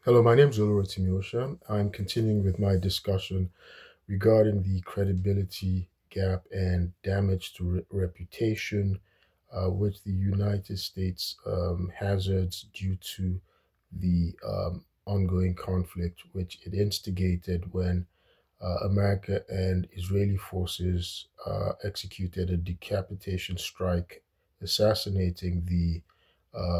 Hello, my name is Timosha. I'm continuing with my discussion regarding the credibility gap and damage to reputation, which the United States hazards due to the ongoing conflict, which it instigated when America and Israeli forces executed a decapitation strike, assassinating the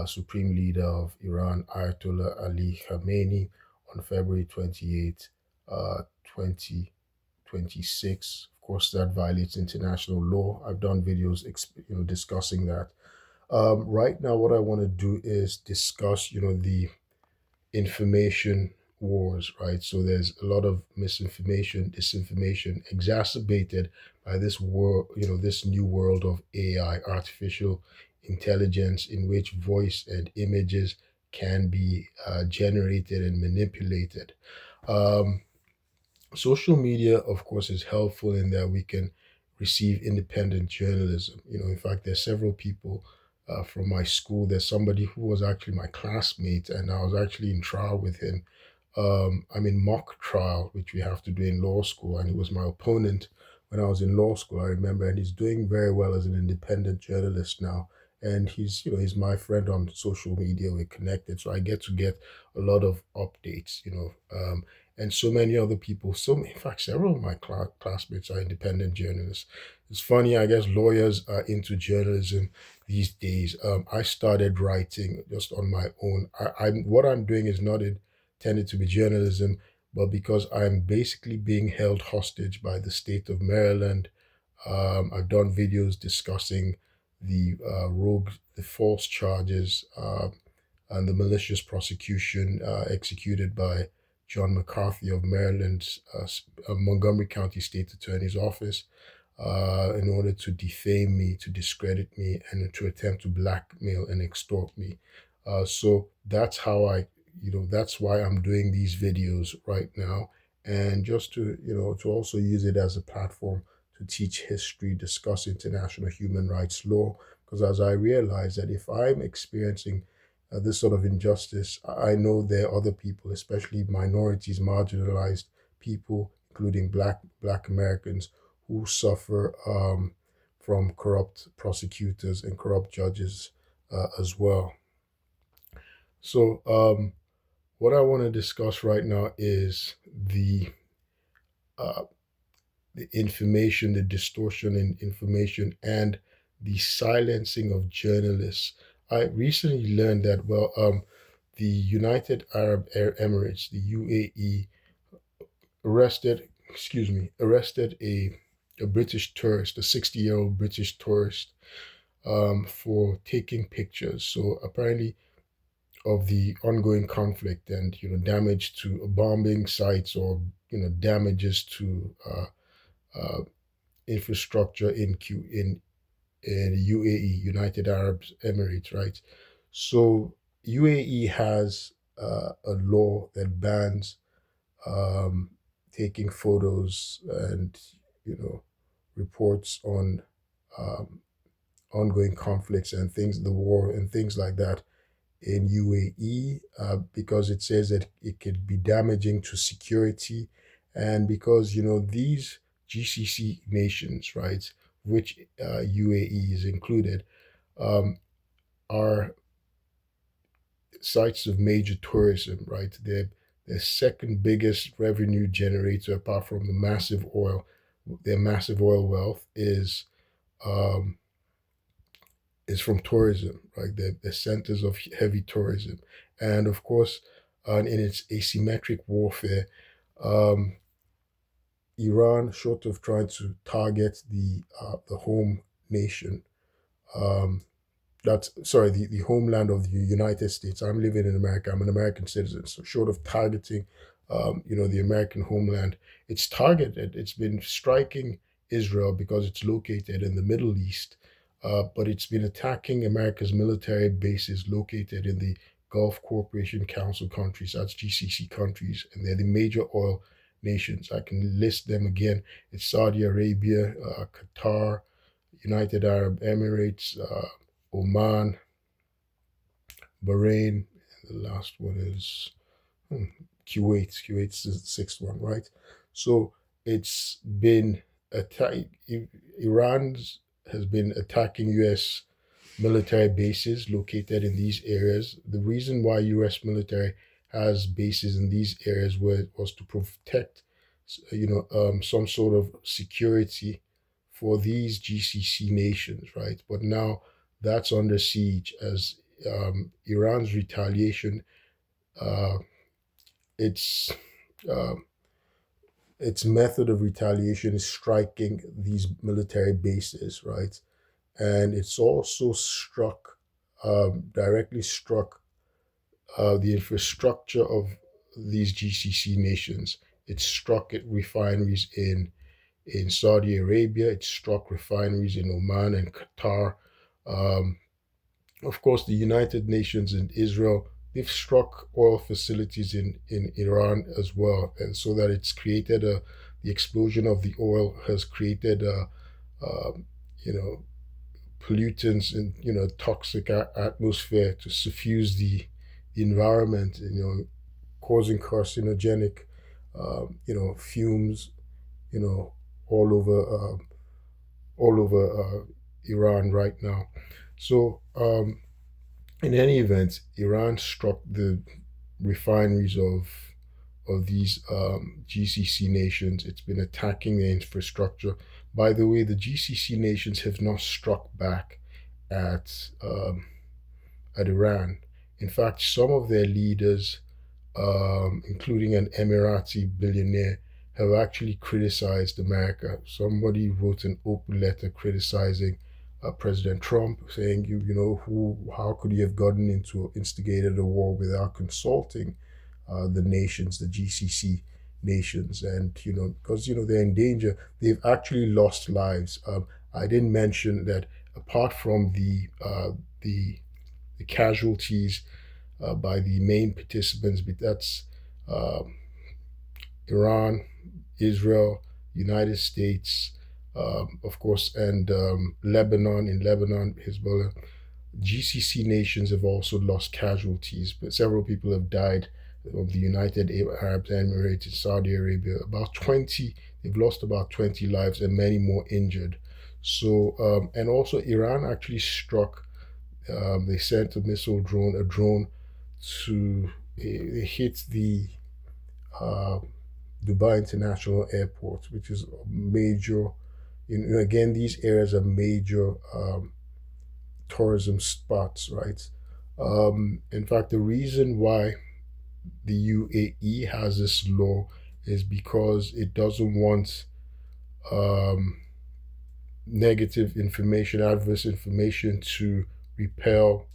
Supreme Leader of Iran, Ayatollah Ali Khamenei, on February 28th, 2026. Of course, that violates international law. I've done videos, discussing that. Right now, what I want to do is discuss, the information wars, right? So there's a lot of misinformation, disinformation, exacerbated by this world, this new world of AI, artificial intelligence, in which voice and images can be generated and manipulated. Um, Social media, of course, is helpful in that we can receive independent journalism. In fact, there's several people from my school. There's somebody who was actually my classmate, and I was actually in trial with him. I'm in mock trial, which we have to do in law school, and he was my opponent when I was in law school. I remember, and he's doing very well as an independent journalist now. And he's my friend on social media. We're connected, so I get a lot of updates. And so many other people. In fact, several of my classmates are independent journalists. It's funny, I guess lawyers are into journalism these days. I started writing just on my own. What I'm doing is not intended to be journalism, but because I'm basically being held hostage by the state of Maryland. I've done videos discussing the false charges, and the malicious prosecution executed by John McCarthy of Maryland's Montgomery County State Attorney's Office in order to defame me, to discredit me, and to attempt to blackmail and extort me. So that's that's why I'm doing these videos right now, and just to also use it as a platform to teach history, discuss international human rights law, because as I realize that if I'm experiencing this sort of injustice, I know there are other people, especially minorities, marginalized people, including Black Americans, who suffer from corrupt prosecutors and corrupt judges as well. So, what I want to discuss right now is uh, the information, the distortion in information, and the silencing of journalists. I recently learned that, the United Arab Emirates, the UAE, arrested a British tourist, a 60-year-old British tourist, for taking pictures. So apparently of the ongoing conflict and damage to bombing sites, or damages to uh, infrastructure in UAE, United Arab Emirates, right? So UAE has a law that bans um, taking photos and you know reports on um, ongoing conflicts and things, the war and things like that in UAE, because it says that it could be damaging to security, and because these GCC nations, right, which UAE is included, um, are sites of major tourism, right? They're the second biggest revenue generator, apart from the massive oil. Their massive oil wealth um, is from tourism, right? The centers of heavy tourism, and of course, in its asymmetric warfare, um, Iran, short of trying to target the home nation, um, that's sorry, the homeland of the United States. I'm living in America. I'm an American citizen. So short of targeting, the American homeland, it's targeted. It's been striking Israel because it's located in the Middle East, but it's been attacking America's military bases located in the Gulf Cooperation Council countries. That's GCC countries, and they're the major oil nations. I can list them again. It's Saudi Arabia, Qatar, United Arab Emirates, Oman, Bahrain, and the last one is Kuwait's the sixth one, right? So it's been attack. Iran has been attacking U.S. military bases located in these areas. The reason why U.S. military has bases in these areas was to protect, some sort of security for these GCC nations, right? But now that's under siege as Iran's retaliation. Uh, its um, its method of retaliation is striking these military bases, right? And it's also directly struck the infrastructure of these GCC nations. It struck at refineries in Saudi Arabia. It struck refineries in Oman and Qatar. Um, of course, the United Nations and Israel, they've struck oil facilities in Iran as well. And so that it's created the explosion of the oil has created, uh, you know, pollutants and, toxic atmosphere to suffuse the environment, and, causing carcinogenic, fumes, you know, all over, Iran right now. So, in any event, Iran struck the refineries of these GCC nations. It's been attacking the infrastructure. By the way, the GCC nations have not struck back at Iran. In fact, some of their leaders, including an Emirati billionaire, have actually criticized America. Somebody wrote an open letter criticizing President Trump, saying, how could he have gotten into instigated a war without consulting the nations, the GCC nations, and because they're in danger. They've actually lost lives. I didn't mention that apart from the casualties by the main participants, but that's uh, Iran, Israel, United States, of course, and Lebanon. In Lebanon, Hezbollah. GCC nations have also lost casualties, but several people have died of the United Arab Emirates and Saudi Arabia. They've lost about 20 lives and many more injured. So, and also Iran actually struck, they sent a drone to, it hit the uh, Dubai International Airport, which is a major, again, these areas are major tourism spots, right? In fact, the reason why the UAE has this law is because it doesn't want um, negative information, adverse information to repel,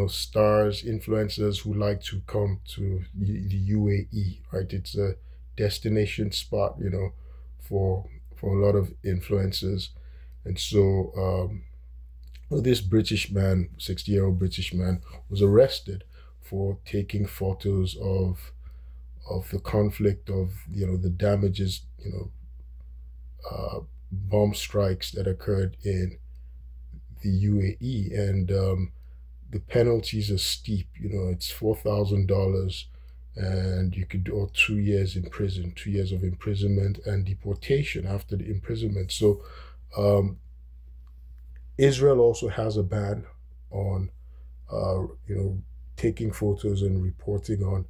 stars, influencers who like to come to the UAE, right? It's a destination spot, for a lot of influencers, and so this British man, 60-year-old British man, was arrested for taking photos of the conflict, of the damages, bomb strikes that occurred in the UAE, and the penalties are steep. It's $4,000, and you could do 2 years in prison, 2 years of imprisonment, and deportation after the imprisonment. So um, Israel also has a ban on uh, you know taking photos and reporting on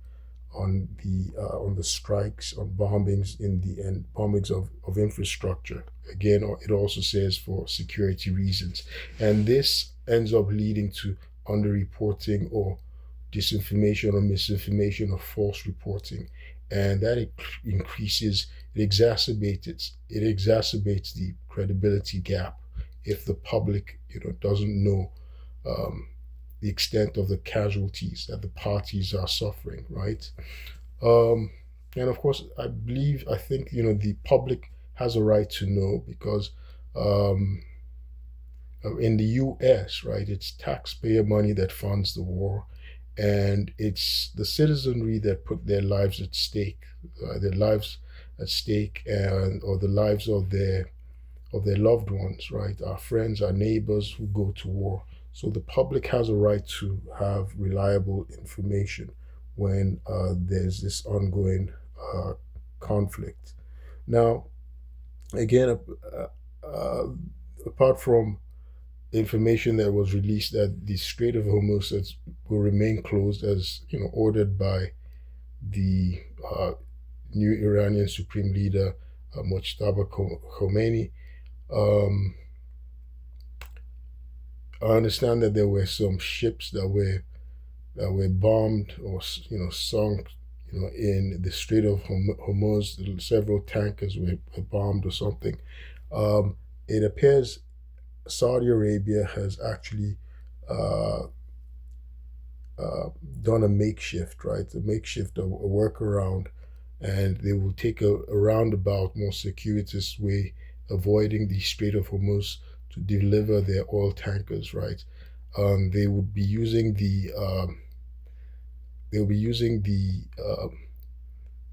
the strikes, on bombings in the and bombings of infrastructure. Again, it also says for security reasons, and this ends up leading to underreporting or disinformation or misinformation or false reporting, and that increases, it exacerbates the credibility gap if the public doesn't know um, the extent of the casualties that the parties are suffering, right? Um, and of course, I think the public has a right to know because um, in the U.S., right, it's taxpayer money that funds the war, and it's the citizenry that put their lives at stake, and or the lives of their loved ones, right? Our friends, our neighbors who go to war. So the public has a right to have reliable information when there's this ongoing uh, conflict. Now, again, uh, apart from information that was released that the Strait of Hormuz will remain closed as ordered by the new Iranian Supreme Leader Mojtaba Khomeini. Um, I understand that there were some ships that were bombed or sunk in the Strait of Hormuz. Several tankers were bombed or something. It appears Saudi Arabia has actually uh, uh, done a makeshift, right? A makeshift, a workaround, and they will take a roundabout, more circuitous way, avoiding the Strait of Hormuz to deliver their oil tankers, right? They would be using they'll be using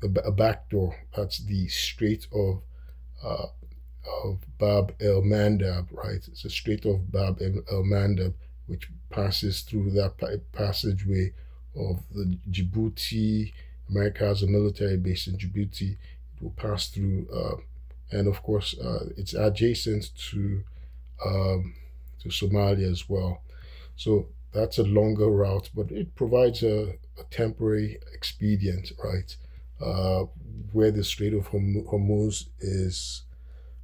a back door. That's the Strait uh, of Bab el Mandab, right? It's a Strait of Bab el Mandab, which passes through that passageway of the Djibouti. America has a military base in Djibouti. It will pass through, and of course, it's adjacent um, to Somalia as well. So that's a longer route, but it provides a temporary expedient, right? Uh, where the Strait of Hormuz is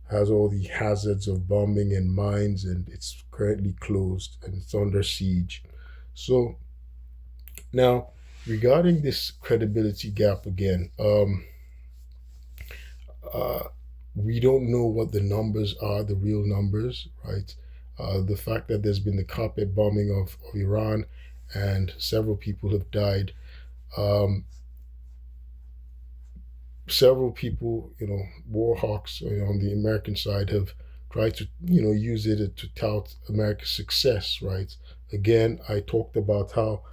has all the hazards of bombing and mines, and it's currently closed and it's under siege. So now, regarding this credibility gap again, uh, we don't know what the numbers are, the real numbers, right? The fact that there's been the carpet bombing of Iran and several people have died. Um, Several people, war hawks on the American side have tried to, use it to tout America's success, right? Again, I talked about how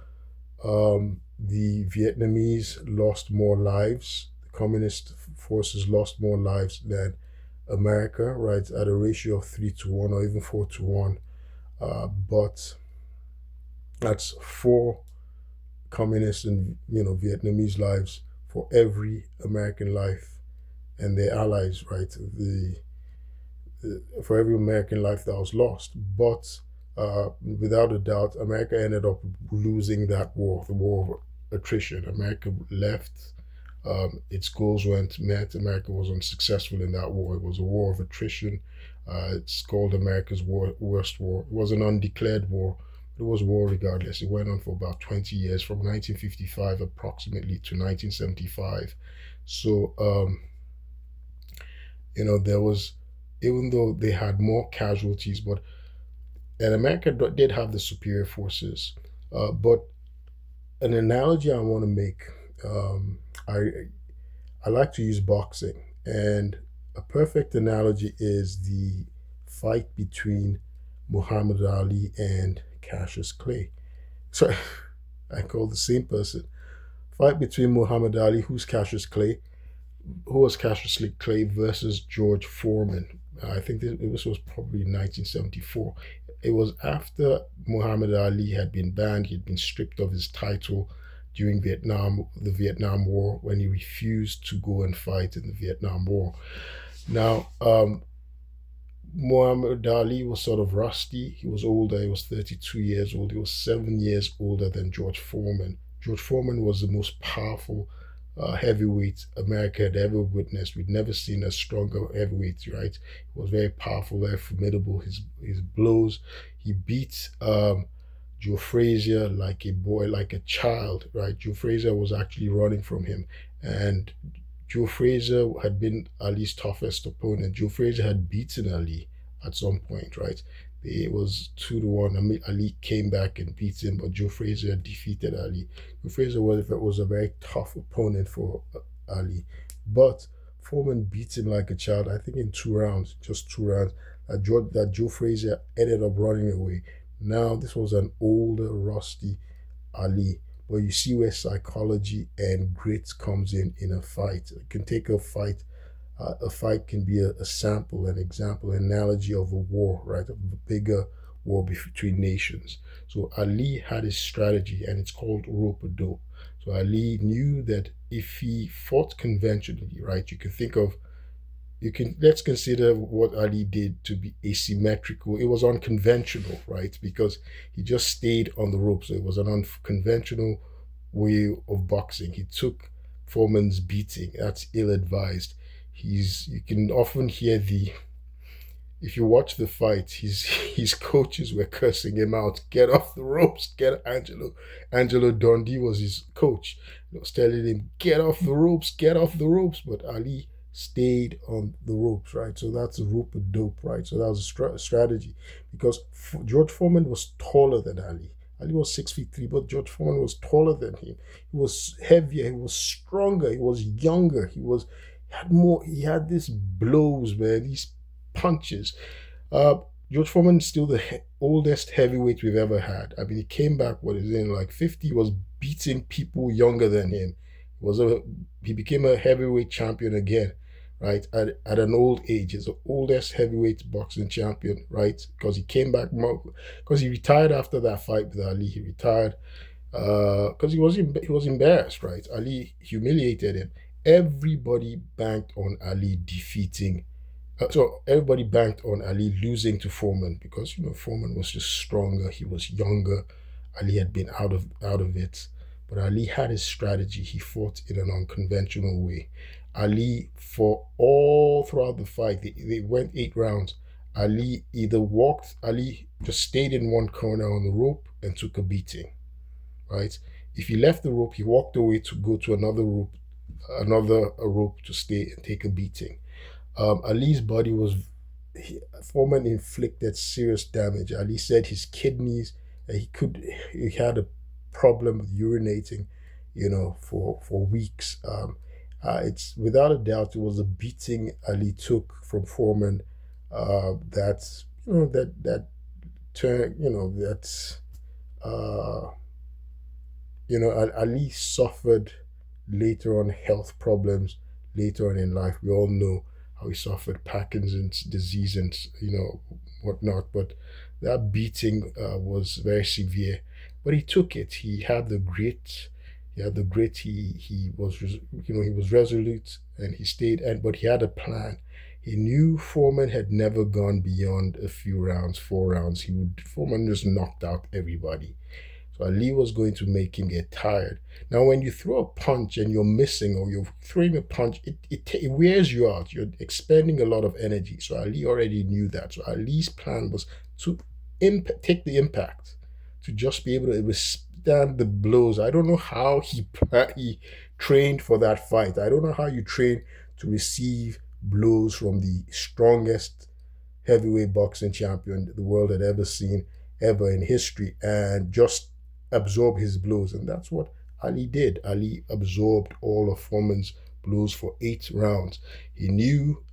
the Vietnamese lost more lives, the communist forces lost more lives than America, right, at a ratio of 3-1 or even 4-1. But that's four communist and Vietnamese lives for every American life and their allies, right? For every American life that was lost. But without a doubt, America ended up losing that war, the war of attrition. America left. Its goals weren't met. America was unsuccessful in that war. It was a war of attrition. It's called America's worst war. It was an undeclared war. It was war regardless. It went on for about 20 years, from 1955 approximately to 1975. So, there was, even though they had more casualties, and America did have the superior forces. But an analogy I want to make, um, I like to use boxing, and a perfect analogy is the fight between Muhammad Ali and Cassius Clay. So I call the same person. Fight between Muhammad Ali, who's Cassius Clay, who was Cassius Clay versus George Foreman. I think this was probably 1974. It was after Muhammad Ali had been banned, he'd been stripped of his title during the Vietnam War, when he refused to go and fight in the Vietnam War. Now, Muhammad Ali was sort of rusty. He was older. He was 32 years old. He was 7 years older than George Foreman. George Foreman was the most powerful heavyweight America had ever witnessed. We'd never seen a stronger heavyweight, right? He was very powerful, very formidable. His blows, he beat Joe Frazier like a boy, like a child, right? Joe Frazier was actually running from him, and Joe Frazier had been Ali's toughest opponent. Joe Frazier had beaten Ali at some point, right? It was 2-1. Ali came back and beat him, but Joe Frazier defeated Ali. Joe Frazier was a very tough opponent for Ali, but Foreman beat him like a child. I think in 2 rounds, just 2 rounds. That Joe Frazier ended up running away. Now this was an older, rusty Ali. But you see where psychology and grit comes in a fight. It can take a fight. A fight can be a sample, an example, an analogy of a war, right? A bigger war between nations. So Ali had his strategy, and it's called rope a dope. So Ali knew that if he fought conventionally, right, you can think of you can let's consider what Ali did to be asymmetrical. It was unconventional, right? Because he just stayed on the ropes. So it was an unconventional way of boxing. He took Foreman's beating. That's ill-advised. He's you can often hear the if you watch the fight, his coaches were cursing him out. Get off the ropes, get Angelo. Angelo Dundee was his coach. He was telling him, get off the ropes, get off the ropes. But Ali stayed on the ropes, right? So that's a rope a dope, right? So that was a strategy because George Foreman was taller than Ali. Ali was 6'3", but George Foreman was taller than him. He was heavier, he was stronger, he was younger, he had more. He had these blows, man. These punches. Uh, George Foreman is still the oldest heavyweight we've ever had. I mean, he came back, what is in like 50, was beating people younger than him. He became a heavyweight champion again, right? At an old age. He's the oldest heavyweight boxing champion, right? Because he came back because he retired after that fight with Ali. He retired because he was embarrassed, right? Ali humiliated him. Everybody banked on Ali defeating so everybody banked on Ali losing to Foreman because Foreman was just stronger. He was younger. Ali had been out of it, but Ali had his strategy. He fought in an unconventional way. Ali, for all throughout the fight, they went 8 rounds. Ali either walked. Ali just stayed in one corner on the rope and took a beating. Right. If he left the rope, he walked away to go to another rope to stay and take a beating. Ali's body was Foreman inflicted serious damage. Ali said his kidneys, he had a problem with urinating, for weeks. It's without a doubt it was a beating Ali took from Foreman. That's that turn that's uh, Ali suffered later on health problems later on in life. We all know how he suffered Parkinson's disease and whatnot. But that beating was very severe. But he took it. He had the grit. He had the grit. He was resolute and he stayed. And but he had a plan. He knew Foreman had never gone beyond a few rounds, 4 rounds. Foreman just knocked out everybody. So Ali was going to make him get tired. Now, when you throw a punch and you're missing or you're throwing a punch, it wears you out. You're expending a lot of energy. So Ali already knew that. So Ali's plan was to take the impact, to just be able to withstand the blows. I don't know how he trained for that fight. I don't know how you train to receive blows from the strongest heavyweight boxing champion the world had ever seen, ever in history, and just absorb his blows. And that's what Ali did. Ali absorbed all of Foreman's blows for 8 rounds. He knew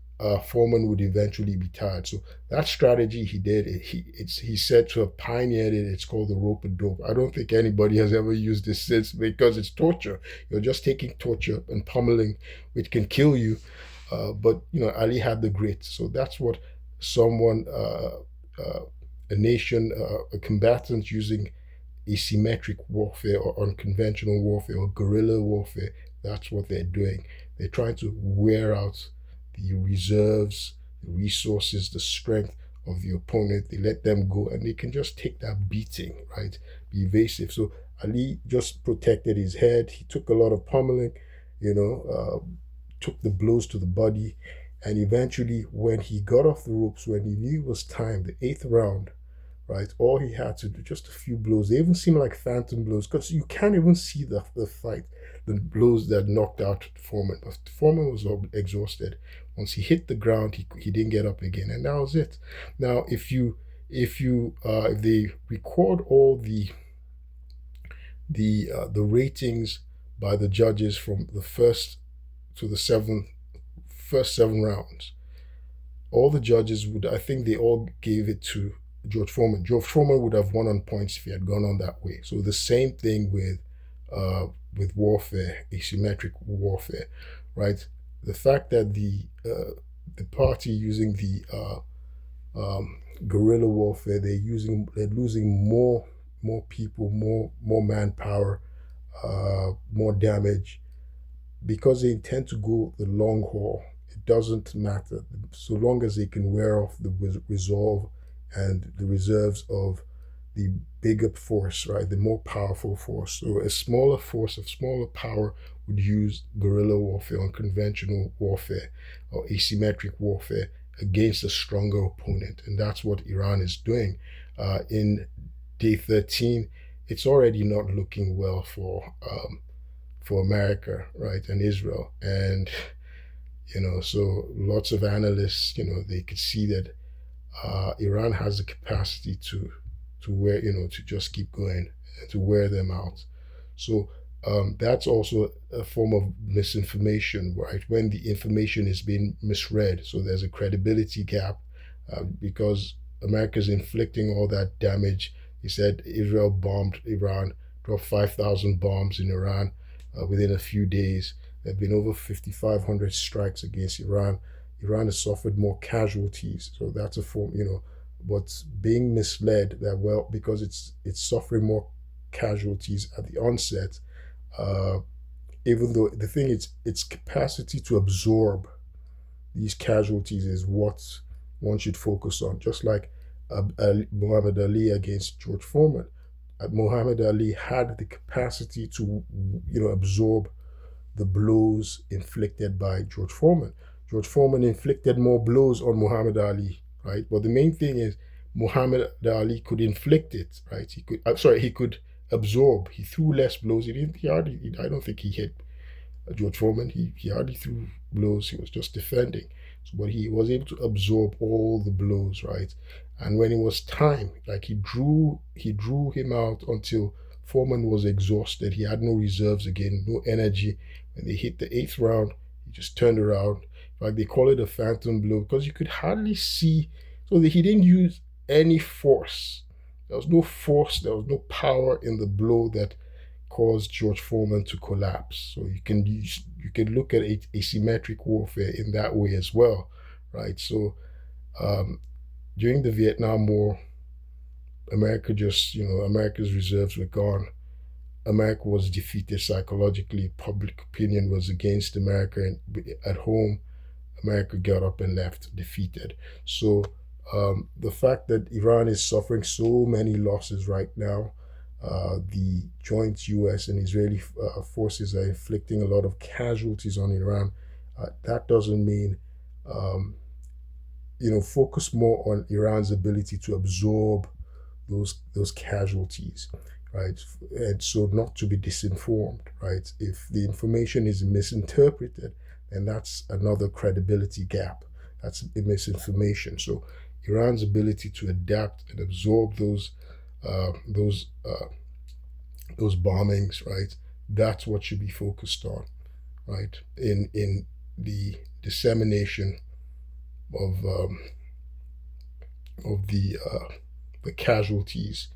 Foreman would eventually be tired. So that strategy he did, he's said to have pioneered it. It's called the rope and dope. I don't think anybody has ever used this since because it's torture. You're just taking torture and pummeling, which can kill you. But Ali had the grit. So that's what someone, a nation, a combatant using asymmetric warfare or unconventional warfare or guerrilla warfare. That's what they're doing. They're trying to wear out the reserves, the resources, the strength of the opponent. They let them go and they can just take that beating, right? Be evasive. So Ali just protected his head. He took a lot of pummeling, took the blows to the body. And eventually, when he got off the ropes, when he knew it was time, the 8th round, right? All he had to do, just a few blows. They even seem like phantom blows because you can't even see the fight, the blows that knocked out Foreman. But Foreman was exhausted. Once he hit the ground, he didn't get up again, and that was it. Now, if they record all the ratings by the judges from the first to the first 7 rounds, all the judges would, I think they all gave it to George Foreman. George Foreman would have won on points if he had gone on that way. So the same thing with warfare, asymmetric warfare, right? The fact that the party using the guerrilla warfare, they're losing more people, more manpower, more damage, because they intend to go the long haul. It doesn't matter so long as they can wear off the resolve and the reserves of the bigger force, right? The more powerful force. So a smaller force of smaller power would use guerrilla warfare, unconventional warfare, or asymmetric warfare against a stronger opponent, and that's what Iran is doing. In day 13, it's already not looking well for America, right, and Israel. And, so lots of analysts, they could see that Iran has the capacity to wear, to just keep going, to wear them out. So that's also a form of misinformation, right? When the information is being misread, so there's a credibility gap because America's inflicting all that damage. He said Israel bombed Iran, dropped 5,000 bombs in Iran within a few days. There have been over 5,500 strikes against Iran. Iran has suffered more casualties, so that's a form, but being misled that, well, because it's suffering more casualties at the onset, uh, even though the thing is its capacity to absorb these casualties is what one should focus on. Just like Muhammad Ali against George Foreman, Muhammad Ali had the capacity to absorb the blows inflicted by George Foreman. George Foreman inflicted more blows on Muhammad Ali, right? But the main thing is Muhammad Ali could inflict it, right? He could, he could absorb. He threw less blows. He didn't. He hardly. I don't think he hit George Foreman. He hardly threw blows. He was just defending. So, but he was able to absorb all the blows, right? And when it was time, like he drew him out until Foreman was exhausted. He had no reserves again, no energy. When they hit the eighth round, he just turned around. Like they call it a phantom blow because you could hardly see. So that he didn't use any force. There was no force. There was no power in the blow that caused George Foreman to collapse. So you can look at asymmetric warfare in that way as well, right? So um, during the Vietnam War, America's reserves were gone. America was defeated psychologically. Public opinion was against America, and at home, America got up and left defeated. So the fact that Iran is suffering so many losses right now, the joint U.S. and Israeli forces are inflicting a lot of casualties on Iran. That doesn't mean, um, focus more on Iran's ability to absorb those casualties, right? And so not to be disinformed, right? If the information is misinterpreted, then that's another credibility gap. That's misinformation. So Iran's ability to adapt and absorb uh, those uh, those bombings, right? That's what should be focused on, right? In the dissemination of the casualties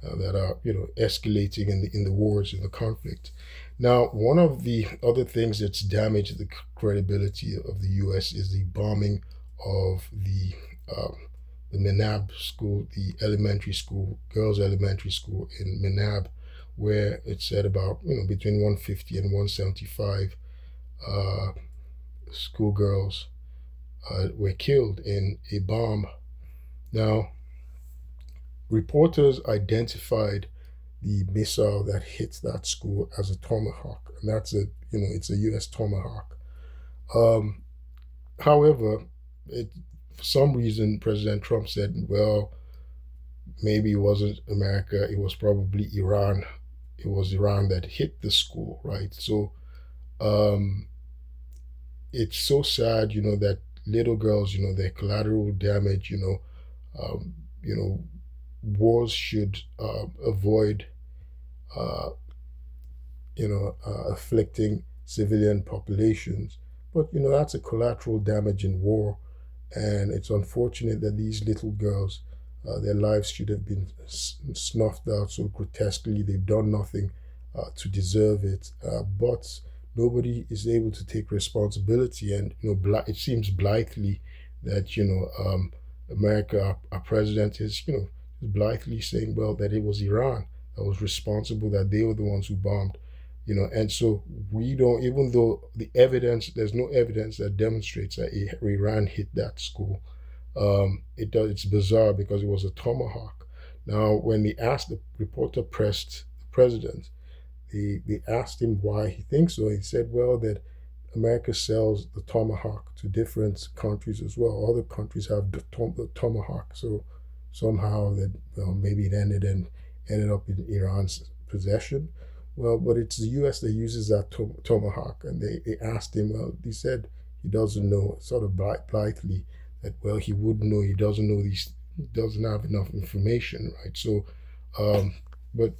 that are escalating in the wars in the conflict. Now, one of the other things that's damaged the credibility of the U.S. is the bombing of um, the Menab school, the elementary school, girls' elementary school in Menab, where it said about between 150 and 175 uh, schoolgirls were killed in a bomb. Now, reporters identified the missile that hit that school as a Tomahawk, and it's a U.S. Tomahawk. Um, However, for some reason, President Trump said, well, maybe it wasn't America, it was probably Iran. It was Iran that hit the school, right? So um, it's so sad, that little girls, their collateral damage, um, you know, wars should avoid uh, afflicting civilian populations. But that's a collateral damage in war, and it's unfortunate that these little girls, their lives should have been snuffed out so grotesquely. They've done nothing to deserve it, but nobody is able to take responsibility. And it seems blithely that America, our president, is blithely saying, well, that it was Iran that was responsible, that they were the ones who bombed. And so we don't, even though there's no evidence that demonstrates that Iran hit that school. It's bizarre because it was a tomahawk. Now, when the reporter pressed the president, they asked him why he thinks so. He said, well, that America sells the tomahawk to different countries as well. Other countries have the tomahawk, so somehow that, maybe it ended up in Iran's possession. Well, but it's the U.S. that uses that tomahawk, and they asked him. Well, he said he doesn't know, sort of blithely, that, well, he would know. He doesn't know these. He doesn't have enough information, right? Um, but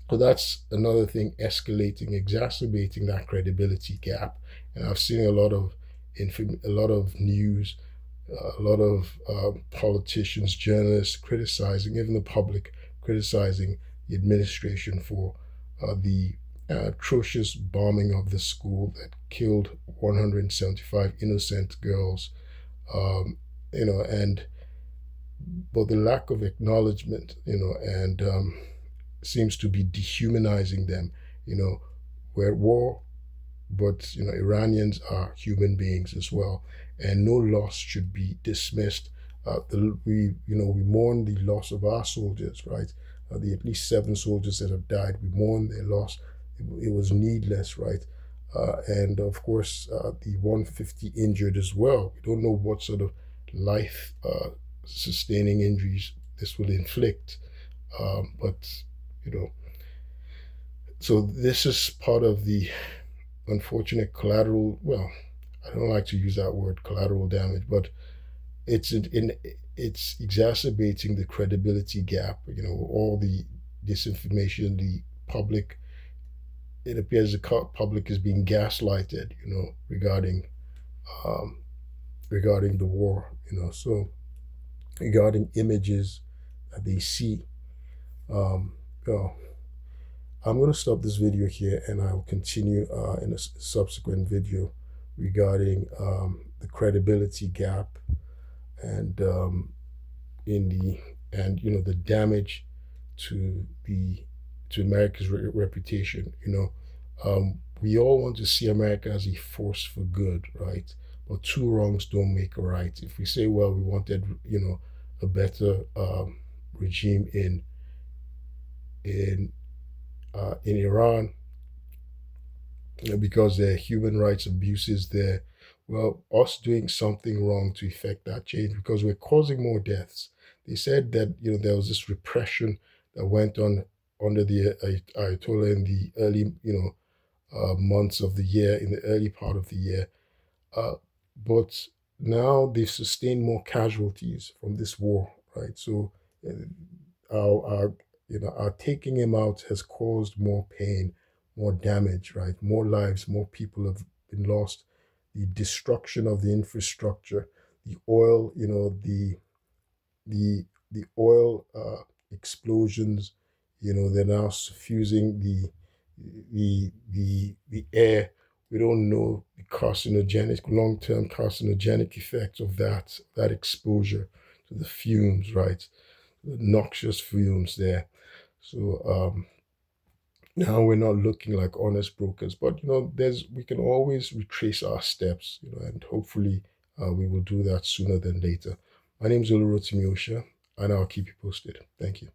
so that's another thing, escalating, exacerbating that credibility gap. And I've seen a lot of news, a lot of politicians, journalists criticizing, even the public criticizing the administration for the atrocious bombing of the school that killed 175 innocent girls. Um, and but the lack of acknowledgement, and seems to be dehumanizing them. You know, we're at war, but Iranians are human beings as well, and no loss should be dismissed. We mourn the loss of our soldiers, right? The at least 7 soldiers that have died, we mourn their loss. It was needless, right? And of course, the 150 injured as well. We don't know what sort of life sustaining injuries this will inflict, but you know, so this is part of the unfortunate collateral. Well, I don't like to use that word, collateral damage, but it's exacerbating the credibility gap. All the disinformation, the public. It appears the public is being gaslighted. Um, regarding the war. So regarding images that they see. Um, you know, I'm going to stop this video here, and I'll continue in a subsequent video regarding the credibility gap, and in the and the damage to the to America's reputation. We all want to see America as a force for good, right? But two wrongs don't make a right. If we say, well, we wanted a better regime in in Iran, because there are human rights abuses there. Well, us doing something wrong to effect that change, because we're causing more deaths. They said that there was this repression that went on under the Ayatollah in the early months of the year, in the early part of the year. Uh, but now they've sustained more casualties from this war, right? So uh, our taking him out has caused more pain, more damage, right? More lives, more people have been lost. The destruction of the infrastructure, the oil, the oil explosions. They're now suffusing the air. We don't know the carcinogenic, long-term carcinogenic effects of that exposure to the fumes, right? The noxious fumes there. So now we're not looking like honest brokers, but we can always retrace our steps, and hopefully we will do that sooner than later. My name is Olurotimiyosha, and I'll keep you posted. Thank you.